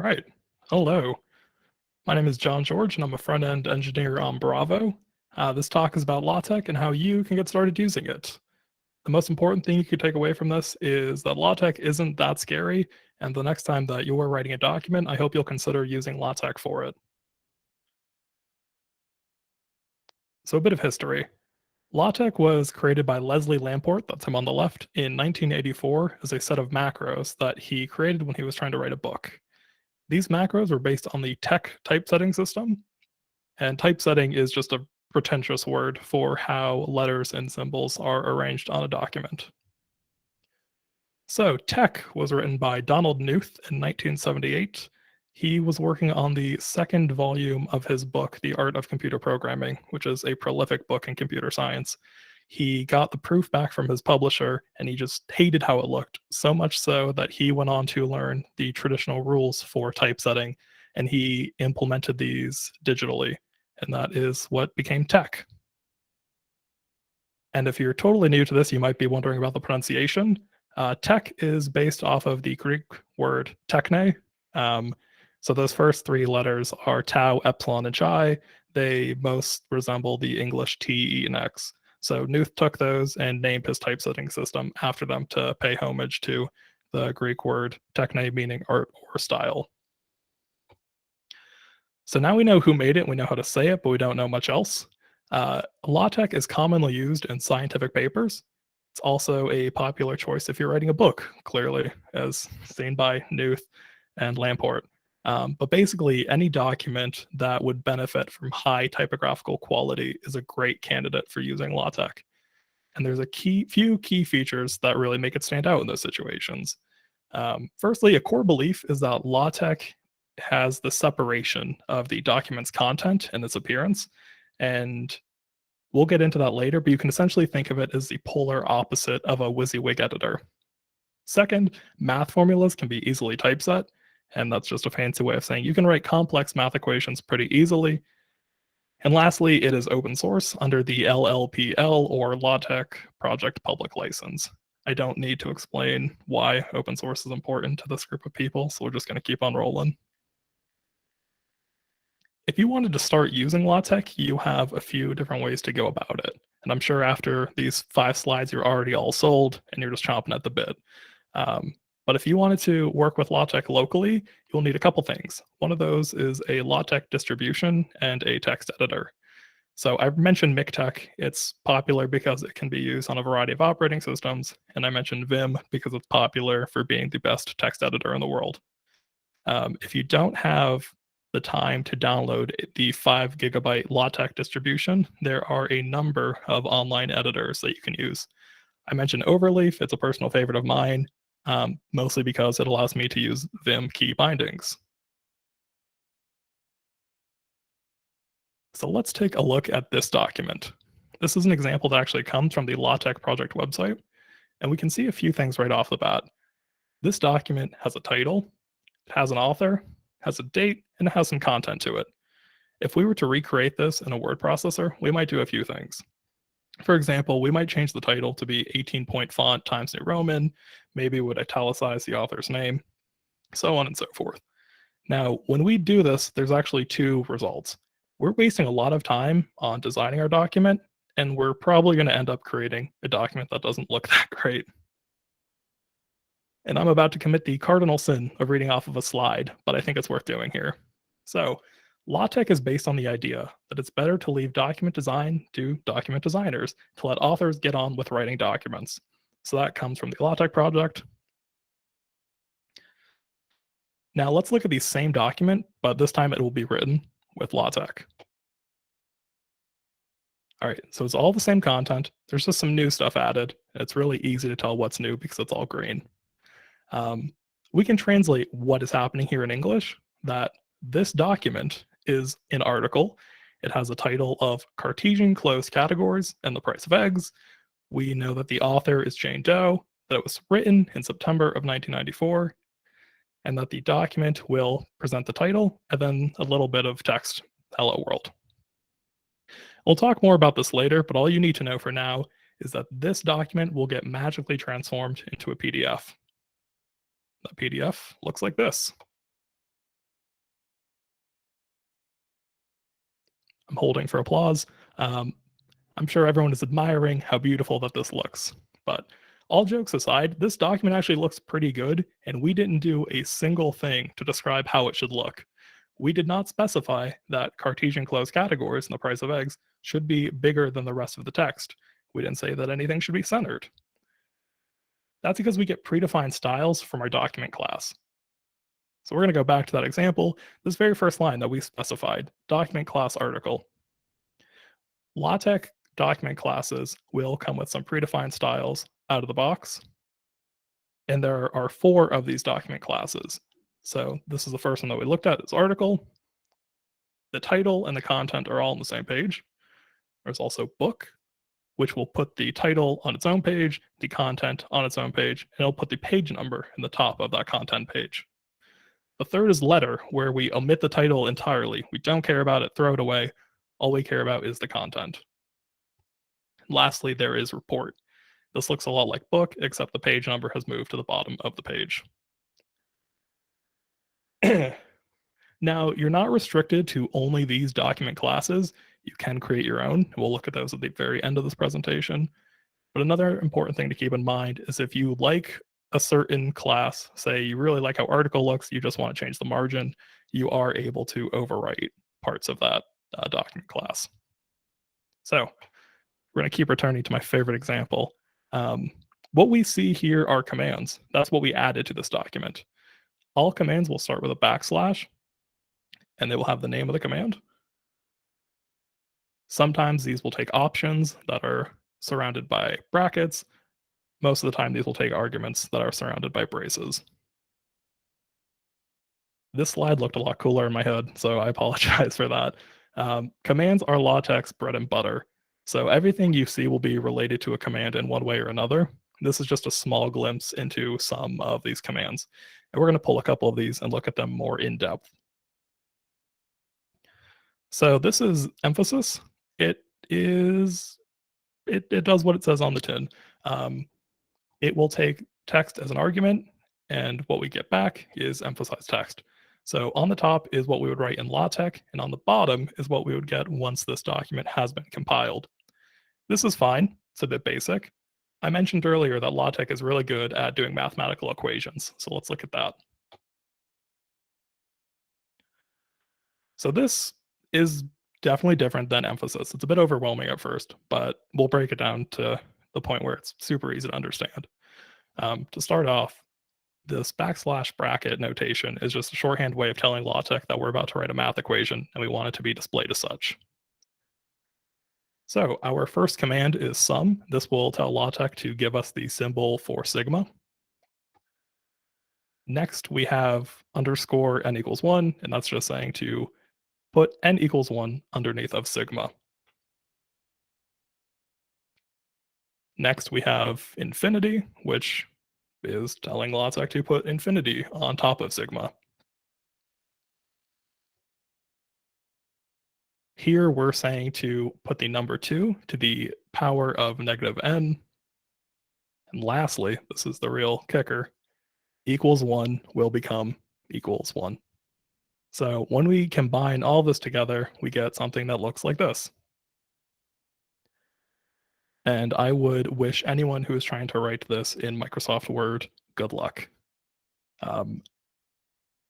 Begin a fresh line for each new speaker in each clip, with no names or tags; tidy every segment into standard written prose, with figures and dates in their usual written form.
right. Hello. My name is John George, and I'm a front-end engineer on Bravo. This talk is about LaTeX and how you can get started using it. The most important thing you could take away from this is that LaTeX isn't that scary, and the next time that you're writing a document, I hope you'll consider using LaTeX for it. So a bit of history. LaTeX was created by Leslie Lamport, that's him on the left, in 1984 as a set of macros that he created when he was trying to write a book. These macros were based on the TeX typesetting system, and typesetting is just a pretentious word for how letters and symbols are arranged on a document. So, TeX was written by Donald Knuth in 1978. He was working on the second volume of his book, The Art of Computer Programming, which is a prolific book in computer science. He got the proof back from his publisher and he just hated how it looked, so much so that he went on to learn the traditional rules for typesetting and he implemented these digitally. And that is what became TeX. And if you're totally new to this, you might be wondering about the pronunciation. TeX is based off of the Greek word techne. So those first three letters are tau, epsilon, and chi. They most resemble the English T, E, and X. So Knuth took those and named his typesetting system after them to pay homage to the Greek word techne, meaning art or style. So now we know who made it, we know how to say it, but we don't know much else. LaTeX is commonly used in scientific papers. It's also a popular choice if you're writing a book, clearly, as seen by Knuth and Lamport. But basically, any document that would benefit from high typographical quality is a great candidate for using LaTeX. And there's a few key features that really make it stand out in those situations. Firstly, a core belief is that LaTeX has the separation of the document's content and its appearance. And we'll get into that later, but you can essentially think of it as the polar opposite of a WYSIWYG editor. Second, math formulas can be easily typeset, and that's just a fancy way of saying you can write complex math equations pretty easily. And lastly, it is open source under the LLPL or LaTeX Project Public License. I don't need to explain why open source is important to this group of people, so we're just going to keep on rolling. If you wanted to start using LaTeX, you have a few different ways to go about it. And I'm sure after these 5 slides, you're already all sold and you're just chomping at the bit. But if you wanted to work with LaTeX locally, you'll need a couple things. One of those is a LaTeX distribution and a text editor. So I've mentioned MikTeX. It's popular because it can be used on a variety of operating systems. And I mentioned Vim because it's popular for being the best text editor in the world. If you don't have the time to download the 5 gigabyte LaTeX distribution, there are a number of online editors that you can use. I mentioned Overleaf. It's a personal favorite of mine, mostly because it allows me to use Vim key bindings. So let's take a look at this document. This is an example that actually comes from the LaTeX project website, and we can see a few things right off the bat. This document has a title, it has an author, has a date, and it has some content to it. If we were to recreate this in a word processor, we might do a few things. For example, we might change the title to be 18-point font Times New Roman, maybe would italicize the author's name, so on and so forth. Now, when we do this, there's actually 2 results. We're wasting a lot of time on designing our document, and we're probably going to end up creating a document that doesn't look that great. And I'm about to commit the cardinal sin of reading off of a slide, but I think it's worth doing here. So, LaTeX is based on the idea that it's better to leave document design to document designers to let authors get on with writing documents. So that comes from the LaTeX project. Now let's look at the same document, but this time it will be written with LaTeX. All right, so it's all the same content. There's just some new stuff added. It's really easy to tell what's new because it's all green. We can translate what is happening here in English, that this document is an article. It has a title of Cartesian Closed Categories and the Price of Eggs. We know that the author is Jane Doe, that it was written in September of 1994, and that the document will present the title and then a little bit of text, hello world. We'll talk more about this later, but all you need to know for now is that this document will get magically transformed into a PDF. The PDF looks like this. I'm holding for applause. Um, I'm sure everyone is admiring how beautiful that this looks. But all jokes aside, this document actually looks pretty good, and we didn't do a single thing to describe how it should look. We did not specify that Cartesian closed categories in the price of eggs should be bigger than the rest of the text. We didn't say that anything should be centered. That's because we get predefined styles from our document class. So we're going to go back to that example, this very first line that we specified, document class article. LaTeX document classes will come with some predefined styles out of the box. And there are 4 of these document classes. So this is the first one that we looked at, is article. The title and the content are all on the same page. There's also book, which will put the title on its own page, the content on its own page, and it'll put the page number in the top of that content page. The third is letter, where we omit the title entirely. We don't care about it, throw it away. All we care about is the content. Lastly, there is report. This looks a lot like book, except the page number has moved to the bottom of the page. Now, you're not restricted to only these document classes. You can create your own. We'll look at those at the very end of this presentation. But another important thing to keep in mind is if you like a certain class, say you really like how article looks, you just want to change the margin, you are able to overwrite parts of that document class. So we're going to keep returning to my favorite example. What we see here are commands. That's what we added to this document. All commands will start with a backslash, and they will have the name of the command. Sometimes these will take options that are surrounded by brackets. Most of the time, these will take arguments that are surrounded by braces. This slide looked a lot cooler in my head, so I apologize for that. Commands are LaTeX bread and butter. So everything you see will be related to a command in one way or another. This is just a small glimpse into some of these commands. And we're going to pull a couple of these and look at them more in depth. So this is emphasis. It does what it says on the tin. It will take text as an argument, and what we get back is emphasized text. So on the top is what we would write in LaTeX, and on the bottom is what we would get once this document has been compiled. This is fine. It's a bit basic. I mentioned earlier that LaTeX is really good at doing mathematical equations, so let's look at that. So this is definitely different than emphasis. It's a bit overwhelming at first, but we'll break it down to the point where it's super easy to understand. To start off, this backslash bracket notation is just a shorthand way of telling LaTeX that we're about to write a math equation and we want it to be displayed as such. So our first command is sum. This will tell LaTeX to give us the symbol for sigma. Next, we have underscore n equals 1, and that's just saying to put n equals 1 underneath of sigma. Next, we have infinity, which is telling LaTeX to put infinity on top of sigma. Here, we're saying to put the number 2 to the power of negative n. And lastly, this is the real kicker, equals 1 will become equals 1. So when we combine all this together, we get something that looks like this. And I would wish anyone who is trying to write this in Microsoft Word good luck.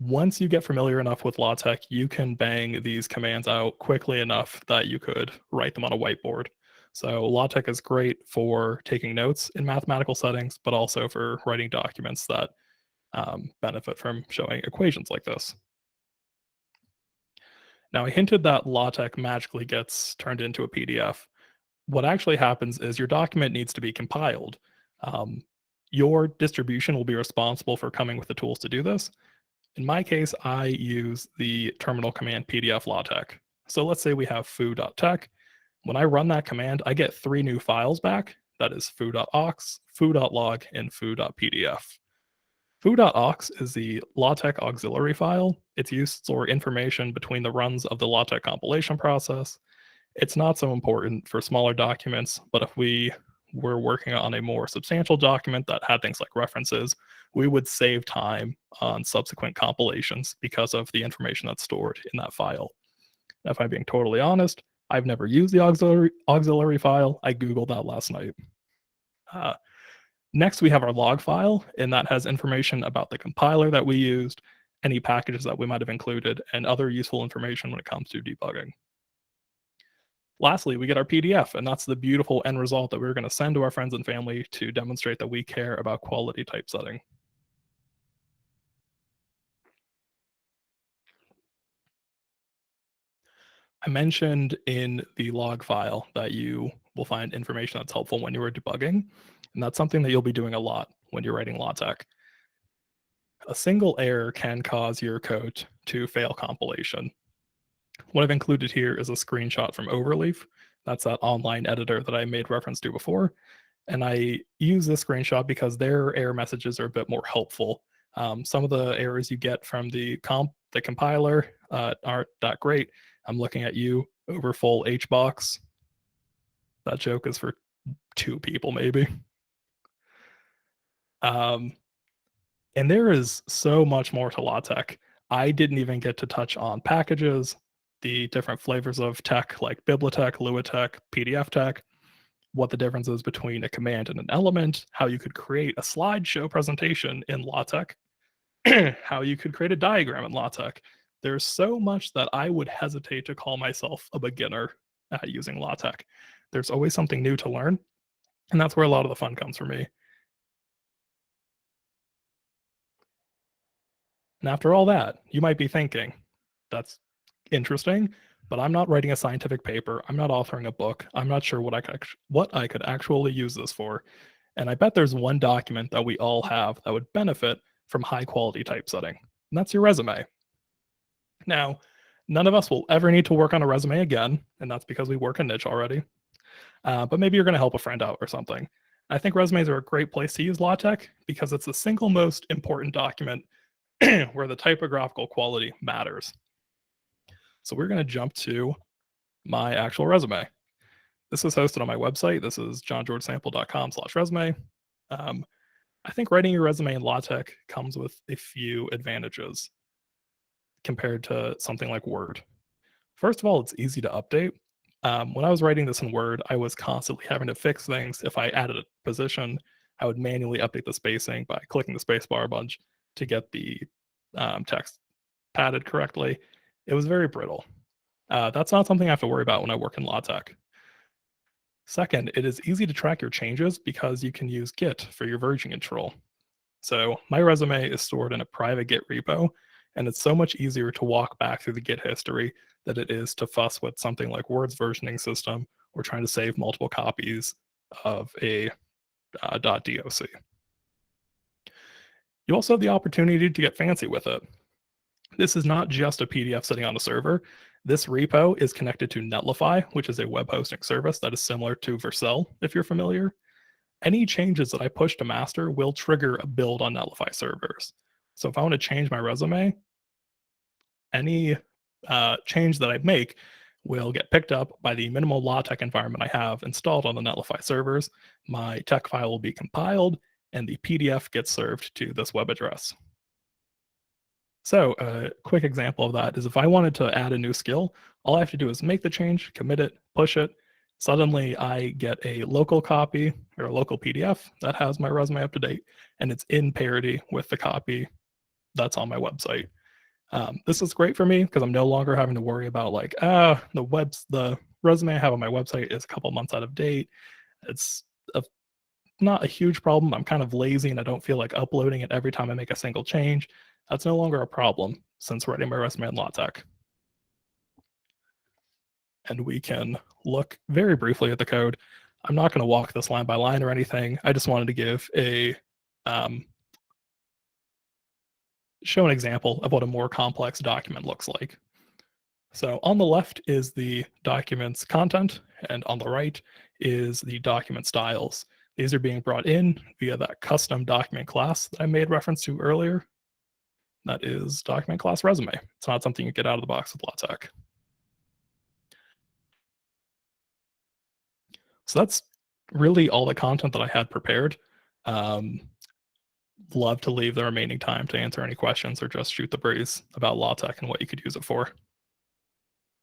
Once you get familiar enough with LaTeX, you can bang these commands out quickly enough that you could write them on a whiteboard. So LaTeX is great for taking notes in mathematical settings, but also for writing documents that benefit from showing equations like this. Now, I hinted that LaTeX magically gets turned into a PDF. What actually happens is your document needs to be compiled. Your distribution will be responsible for coming with the tools to do this. In my case, I use the terminal command pdf LaTeX. So let's say we have foo.tex. When I run that command, I get 3 new files back. That is foo.aux, foo.log, and foo.pdf. Foo.aux is the LaTeX auxiliary file. It's used to store information between the runs of the LaTeX compilation process. It's not so important for smaller documents, but if we were working on a more substantial document that had things like references, we would save time on subsequent compilations because of the information that's stored in that file. Now, if I'm being totally honest, I've never used the auxiliary file. I Googled that last night. Uh, Next, we have our log file, and that has information about the compiler that we used, any packages that we might have included, and other useful information when it comes to debugging. Lastly, we get our PDF, and that's the beautiful end result that we're going to send to our friends and family to demonstrate that we care about quality typesetting. I mentioned in the log file that you will find information that's helpful when you are debugging, and that's something that you'll be doing a lot when you're writing LaTeX. A single error can cause your code to fail compilation. What I've included here is a screenshot from Overleaf. That's that online editor that I made reference to before. And I use this screenshot because their error messages are a bit more helpful. Some of the errors you get from the compiler aren't that great. I'm looking at you, overfull HBox. That joke is for 2 people, maybe. And there is so much more to LaTeX. I didn't even get to touch on packages, the different flavors of tech like Bibliotech, LuaTeX, PDF tech, what the difference is between a command and an element, how you could create a slideshow presentation in LaTeX, how you could create a diagram in LaTeX. There's so much that I would hesitate to call myself a beginner at using LaTeX. There's always something new to learn, and that's where a lot of the fun comes for me. And after all that, you might be thinking, that's interesting, but I'm not writing a scientific paper. I'm not authoring a book. I'm not sure what I could actually use this for. And I bet there's one document that we all have that would benefit from high quality typesetting, and that's your resume. Now, none of us will ever need to work on a resume again, and that's because we work a niche already. But maybe you're going to help a friend out or something. I think resumes are a great place to use LaTeX because it's the single most important document where the typographical quality matters. So we're going to jump to my actual resume. This is hosted on my website. This is johngeorgesample.com/resume. I think writing your resume in LaTeX comes with a few advantages compared to something like Word. First of all, it's easy to update. When I was writing this in Word, I was constantly having to fix things. If I added a position, I would manually update the spacing by clicking the spacebar a bunch to get the text padded correctly. It was very brittle. That's not something I have to worry about when I work in LaTeX. Second, it is easy to track your changes because you can use Git for your version control. So my resume is stored in a private Git repo, and it's so much easier to walk back through the Git history than it is to fuss with something like Word's versioning system or trying to save multiple copies of a .doc. You also have the opportunity to get fancy with it. This is not just a PDF sitting on a server. This repo is connected to Netlify, which is a web hosting service that is similar to Vercel, if you're familiar. Any changes that I push to master will trigger a build on Netlify servers. So if I want to change my resume, any change that I make will get picked up by the minimal LaTeX environment I have installed on the Netlify servers. My tech file will be compiled, and the PDF gets served to this web address. So a quick example of that is if I wanted to add a new skill, all I have to do is make the change, commit it, push it. Suddenly I get a local copy or a local PDF that has my resume up to date, and it's in parity with the copy that's on my website. This is great for me because I'm no longer having to worry about like, the resume I have on my website is a couple months out of date. It's not a huge problem. I'm kind of lazy and I don't feel like uploading it every time I make a single change. That's no longer a problem since writing my resume in LaTeX. And we can look very briefly at the code. I'm not going to walk this line by line or anything. I just wanted to give show an example of what a more complex document looks like. So on the left is the document's content, and on the right is the document styles. These are being brought in via that custom document class that I made reference to earlier. That is document class resume. It's not something you get out of the box with LaTeX. So that's really all the content that I had prepared. Love to leave the remaining time to answer any questions or just shoot the breeze about LaTeX and what you could use it for.